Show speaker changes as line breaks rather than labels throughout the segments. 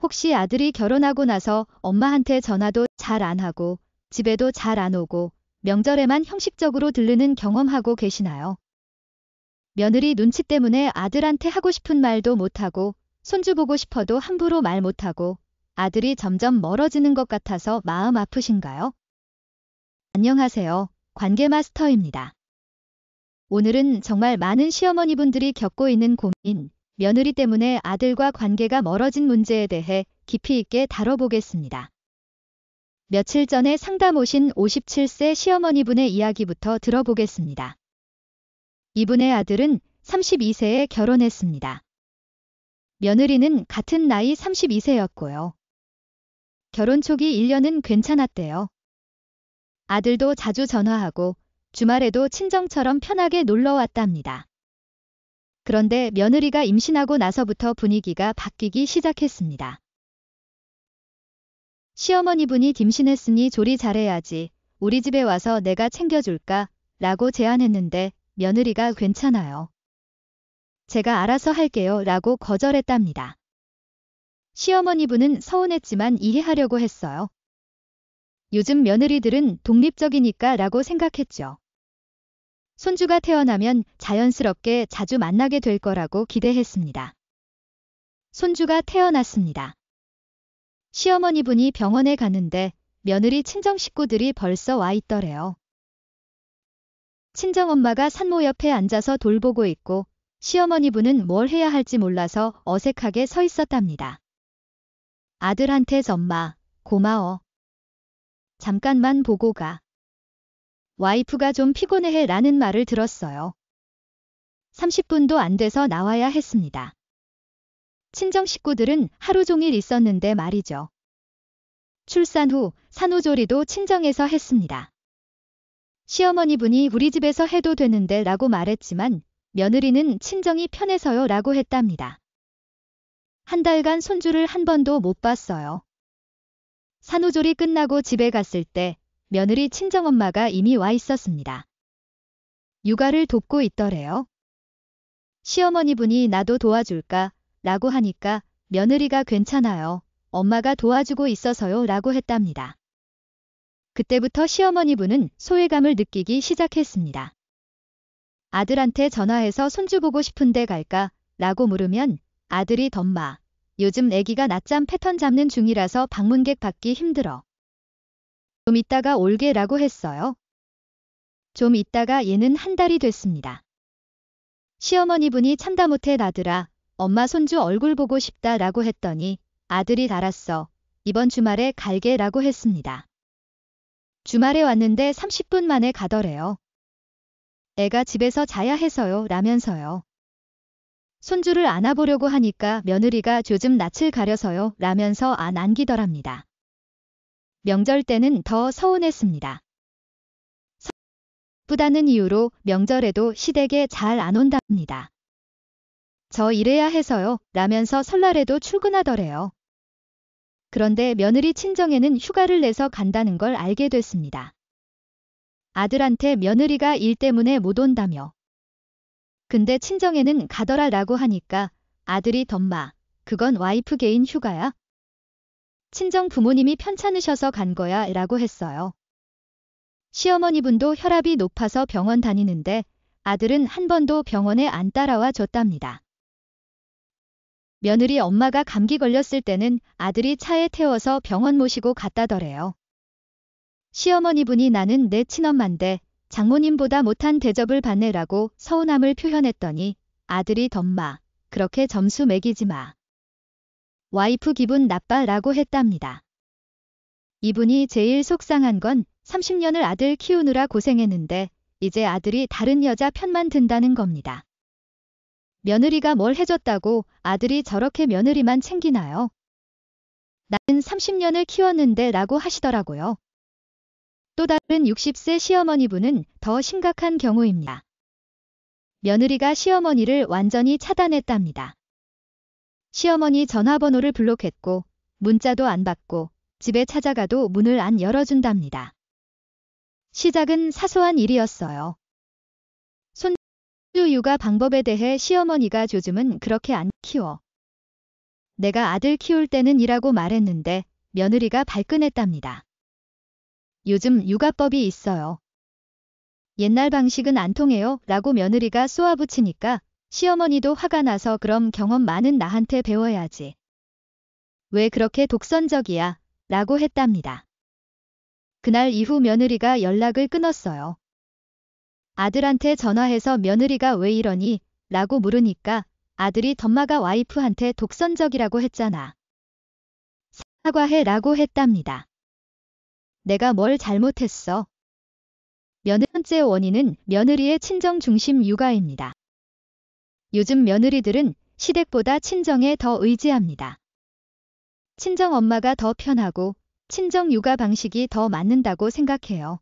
혹시 아들이 결혼하고 나서 엄마한테 전화도 잘 안 하고 집에도 잘 안 오고 명절에만 형식적으로 들르는 경험하고 계시나요? 며느리 눈치 때문에 아들한테 하고 싶은 말도 못하고 손주 보고 싶어도 함부로 말 못하고 아들이 점점 멀어지는 것 같아서 마음 아프신가요? 안녕하세요. 관계마스터입니다. 오늘은 정말 많은 시어머니분들이 겪고 있는 고민, 며느리 때문에 아들과 관계가 멀어진 문제에 대해 깊이 있게 다뤄보겠습니다. 며칠 전에 상담 오신 57세 시어머니분의 이야기부터 들어보겠습니다. 이분의 아들은 32세에 결혼했습니다. 며느리는 같은 나이 32세였고요. 결혼 초기 1년은 괜찮았대요. 아들도 자주 전화하고 주말에도 친정처럼 편하게 놀러 왔답니다. 그런데 며느리가 임신하고 나서부터 분위기가 바뀌기 시작했습니다. 시어머니분이 임신했으니 조리 잘해야지. 우리 집에 와서 내가 챙겨줄까? 라고 제안했는데 며느리가 괜찮아요. 제가 알아서 할게요. 라고 거절했답니다. 시어머니분은 서운했지만 이해하려고 했어요. 요즘 며느리들은 독립적이니까 라고 생각했죠. 손주가 태어나면 자연스럽게 자주 만나게 될 거라고 기대했습니다. 손주가 태어났습니다. 시어머니분이 병원에 가는데 며느리 친정 식구들이 벌써 와 있더래요. 친정엄마가 산모 옆에 앉아서 돌보고 있고 시어머니분은 뭘 해야 할지 몰라서 어색하게 서 있었답니다. 아들한테 엄마, 고마워. 잠깐만 보고 가. 와이프가 좀 피곤해 라는 말을 들었어요. 30분도 안 돼서 나와야 했습니다. 친정 식구들은 하루 종일 있었는데 말이죠. 출산 후 산후조리도 친정에서 했습니다. 시어머니분이 우리 집에서 해도 되는데 라고 말했지만 며느리는 친정이 편해서요 라고 했답니다. 한 달간 손주를 한 번도 못 봤어요. 산후조리 끝나고 집에 갔을 때 며느리 친정엄마가 이미 와 있었습니다. 육아를 돕고 있더래요. 시어머니분이 나도 도와줄까? 라고 하니까 며느리가 괜찮아요. 엄마가 도와주고 있어서요 라고 했답니다. 그때부터 시어머니분은 소외감을 느끼기 시작했습니다. 아들한테 전화해서 손주 보고 싶은데 갈까? 라고 물으면 아들이 엄마, 요즘 애기가 낮잠 패턴 잡는 중이라서 방문객 받기 힘들어. 좀 이따가 올게 라고 했어요. 좀 이따가 얘는 한 달이 됐습니다. 시어머니분이 참다 못해 아들아, 엄마 손주 얼굴 보고 싶다 라고 했더니 아들이 알았어. 이번 주말에 갈게 라고 했습니다. 주말에 왔는데 30분 만에 가더래요. 애가 집에서 자야 해서요 라면서요. 손주를 안아보려고 하니까 며느리가 요즘 낯을 가려서요 라면서 안 안기더랍니다. 명절 때는 더 서운했습니다. 바쁘다는 이유로 명절에도 시댁에 잘 안 온답니다. 저 일해야 해서요 라면서 설날에도 출근하더래요. 그런데 며느리 친정에는 휴가를 내서 간다는 걸 알게 됐습니다. 아들한테 며느리가 일 때문에 못 온다며. 근데 친정에는 가더라 라고 하니까 아들이 엄마, 그건 와이프 개인 휴가야? 친정 부모님이 편찮으셔서 간 거야 라고 했어요. 시어머니분도 혈압이 높아서 병원 다니는데 아들은 한 번도 병원에 안 따라와 줬답니다. 며느리 엄마가 감기 걸렸을 때는 아들이 차에 태워서 병원 모시고 갔다더래요. 시어머니분이 나는 내 친엄마인데 장모님보다 못한 대접을 받네라고 서운함을 표현했더니 아들이 엄마, 그렇게 점수 매기지 마. 와이프 기분 나빠 라고 했답니다. 이분이 제일 속상한 건 30년을 아들 키우느라 고생했는데 이제 아들이 다른 여자 편만 든다는 겁니다. 며느리가 뭘 해줬다고 아들이 저렇게 며느리만 챙기나요? 나는 30년을 키웠는데 라고 하시더라고요. 또 다른 60세 시어머니분은 더 심각한 경우입니다. 며느리가 시어머니를 완전히 차단했답니다. 시어머니 전화번호를 블록했고 문자도 안 받고 집에 찾아가도 문을 안 열어준답니다. 시작은 사소한 일이었어요. 손주 육아 방법에 대해 시어머니가 요즘은 그렇게 안 키워. 내가 아들 키울 때는 이라고 말했는데 며느리가 발끈했답니다. 요즘 육아법이 있어요. 옛날 방식은 안 통해요 라고 며느리가 쏘아붙이니까 시어머니도 화가 나서 그럼 경험 많은 나한테 배워야지. 왜 그렇게 독선적이야? 라고 했답니다. 그날 이후 며느리가 연락을 끊었어요. 아들한테 전화해서 며느리가 왜 이러니? 라고 물으니까 아들이 덤마가 와이프한테 독선적이라고 했잖아. 사과해 라고 했답니다. 내가 뭘 잘못했어? 번째 원인은 며느리의 친정 중심 육아입니다. 요즘 며느리들은 시댁보다 친정에 더 의지합니다. 친정 엄마가 더 편하고 친정 육아 방식이 더 맞는다고 생각해요.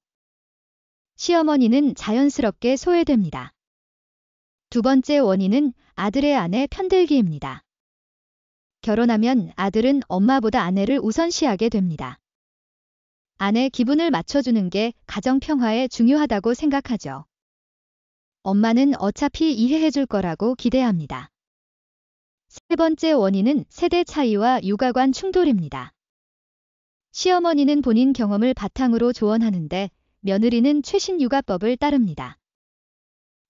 시어머니는 자연스럽게 소외됩니다. 두 번째 원인은 아들의 아내 편들기입니다. 결혼하면 아들은 엄마보다 아내를 우선시하게 됩니다. 아내 기분을 맞춰주는 게 가정 평화에 중요하다고 생각하죠. 엄마는 어차피 이해해줄 거라고 기대합니다. 세 번째 원인은 세대 차이와 육아관 충돌입니다. 시어머니는 본인 경험을 바탕으로 조언하는데 며느리는 최신 육아법을 따릅니다.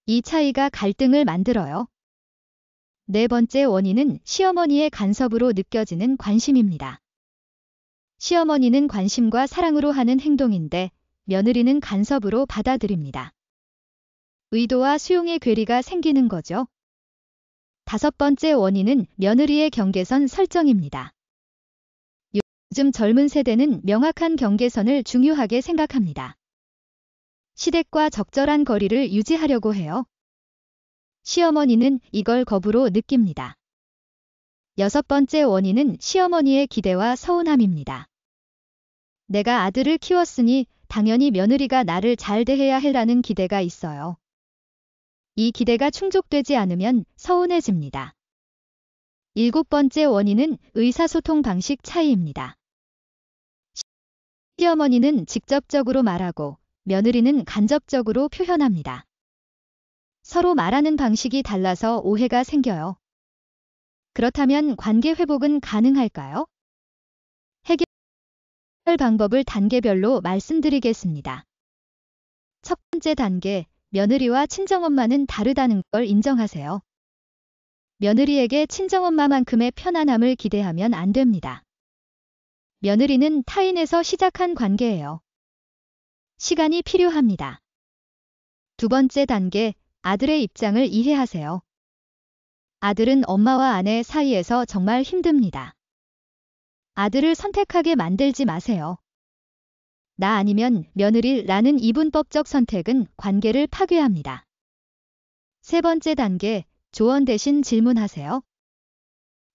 이 차이가 갈등을 만들어요. 네 번째 원인은 시어머니의 간섭으로 느껴지는 관심입니다. 시어머니는 관심과 사랑으로 하는 행동인데 며느리는 간섭으로 받아들입니다. 의도와 수용의 괴리가 생기는 거죠. 다섯 번째 원인은 며느리의 경계선 설정입니다. 요즘 젊은 세대는 명확한 경계선을 중요하게 생각합니다. 시댁과 적절한 거리를 유지하려고 해요. 시어머니는 이걸 거부로 느낍니다. 여섯 번째 원인은 시어머니의 기대와 서운함입니다. 내가 아들을 키웠으니 당연히 며느리가 나를 잘 대해야 해라는 기대가 있어요. 이 기대가 충족되지 않으면 서운해집니다. 일곱 번째 원인은 의사소통 방식 차이입니다. 시어머니는 직접적으로 말하고 며느리는 간접적으로 표현합니다. 서로 말하는 방식이 달라서 오해가 생겨요. 그렇다면 관계 회복은 가능할까요? 해결 방법을 단계별로 말씀드리겠습니다. 첫 번째 단계, 며느리와 친정엄마는 다르다는 걸 인정하세요. 며느리에게 친정엄마만큼의 편안함을 기대하면 안 됩니다. 며느리는 타인에서 시작한 관계예요. 시간이 필요합니다. 두 번째 단계, 아들의 입장을 이해하세요. 아들은 엄마와 아내 사이에서 정말 힘듭니다. 아들을 선택하게 만들지 마세요. 나 아니면 며느리라는 이분법적 선택은 관계를 파괴합니다. 세 번째 단계, 조언 대신 질문하세요.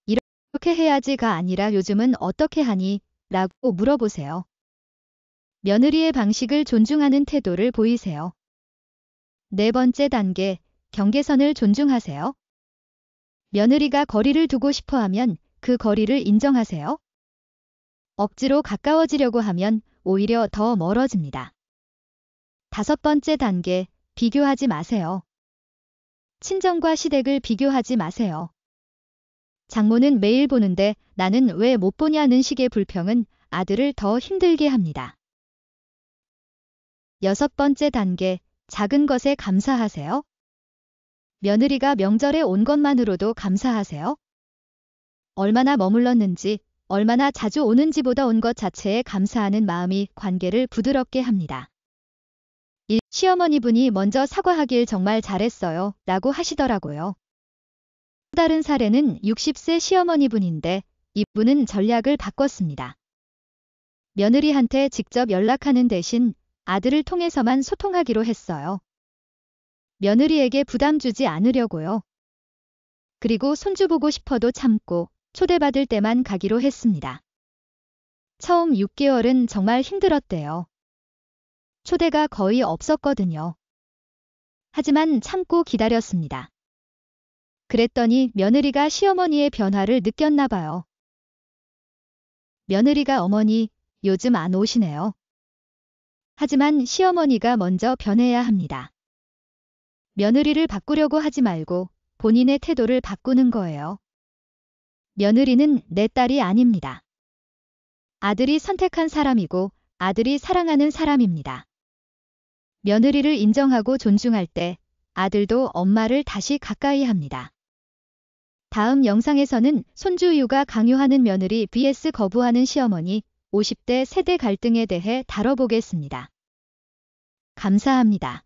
이렇게 해야지가 아니라 요즘은 어떻게 하니? 라고 물어보세요. 며느리의 방식을 존중하는 태도를 보이세요. 네 번째 단계, 경계선을 존중하세요. 며느리가 거리를 두고 싶어 하면 그 거리를 인정하세요. 억지로 가까워지려고 하면 오히려 더 멀어집니다. 다섯 번째 단계, 비교하지 마세요. 친정과 시댁을 비교하지 마세요. 장모는 매일 보는데 나는 왜 못 보냐는 식의 불평은 아들을 더 힘들게 합니다. 여섯 번째 단계, 작은 것에 감사하세요. 며느리가 명절에 온 것만으로도 감사하세요. 얼마나 머물렀는지, 얼마나 자주 오는지보다 온 것 자체에 감사하는 마음이 관계를 부드럽게 합니다. 시어머니분이 먼저 사과하길 정말 잘했어요 라고 하시더라고요. 또 다른 사례는 60세 시어머니분인데 이분은 전략을 바꿨습니다. 며느리한테 직접 연락하는 대신 아들을 통해서만 소통하기로 했어요. 며느리에게 부담 주지 않으려고요. 그리고 손주 보고 싶어도 참고 초대받을 때만 가기로 했습니다. 처음 6개월은 정말 힘들었대요. 초대가 거의 없었거든요. 하지만 참고 기다렸습니다. 그랬더니 며느리가 시어머니의 변화를 느꼈나 봐요. 며느리가 어머니, 요즘 안 오시네요. 하지만 시어머니가 먼저 변해야 합니다. 며느리를 바꾸려고 하지 말고 본인의 태도를 바꾸는 거예요. 며느리는 내 딸이 아닙니다. 아들이 선택한 사람이고 아들이 사랑하는 사람입니다. 며느리를 인정하고 존중할 때 아들도 엄마를 다시 가까이 합니다. 다음 영상에서는 손주 육아 강요하는 며느리 vs 거부하는 시어머니 50대 세대 갈등에 대해 다뤄보겠습니다. 감사합니다.